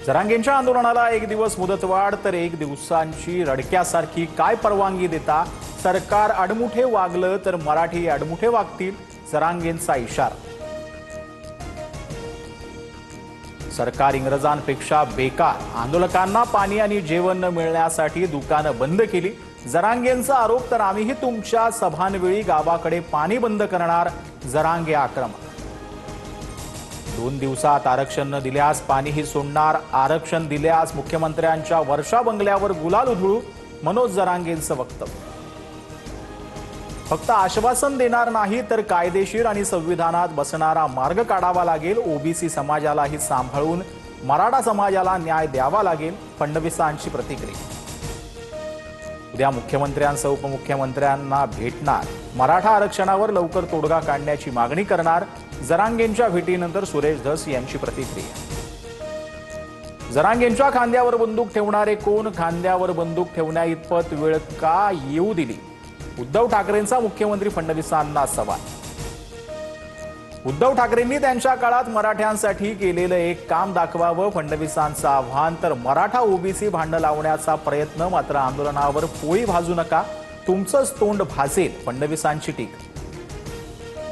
जरांगेंच्या आंदोलनाला एक दिवस मुदतवाढ तर एक दिवसांची रडक्यासारखी काय परवानगी देता? सरकार अडमुठे वागलं तर मराठी अडमुठे वागतील, जरांगेंचा इशारा. सरकार इंग्रजांपेक्षा बेकार, आंदोलकांना पाणी आणि जेवण न मिळण्यासाठी दुकानं बंद केली. जरांगेंचा आरोप, तर आम्हीही तुमच्या सभांवेळी गावाकडे पाणी बंद करणार, जरांगे आक्रमक. 2 दिवसात आरक्षण न दिल्यास पाणीही सोडणार, आरक्षण दिल्यास मुख्यमंत्र्यांच्या वर्षा बंगल्यावर गुलाल उधळू, मनोज जरांगेंचं वक्तव्य. फक्त आश्वासन देणार नाही तर कायदेशीर आणि संविधानात बसणारा मार्ग काढावा लागेल. ओबीसी समाजालाही सांभाळून मराठा समाजाला न्याय द्यावा लागेल, फडणवीसांची प्रतिक्रिया. उद्या मुख्यमंत्र्यांसह उपमुख्यमंत्र्यांना भेटणार, मराठा आरक्षणावर लवकर तोडगा काढण्याची मागणी करणार. जरांगेंच्या भेटीनंतर सुरेश धस यांची प्रतिक्रिया. जरांगेंच्या खांद्यावर बंदूक ठेवणारे कोण? खांद्यावर बंदूक ठेवण्या इतपत वेळ का येऊ दिली? उद्धव ठाकरेंचा मुख्यमंत्री फडणवीसांना सवाल. उद्धव ठाकरेंनी त्यांच्या काळात मराठ्यांसाठी केलेलं एक काम दाखवावं, फडणवीसांचं आव्हान. तर मराठा ओबीसी भांडण लावण्याचा प्रयत्न, मात्र आंदोलनावर पोळी भाजू नका, तुमचंच तोंड भासेल, फडणवीसांची टीका.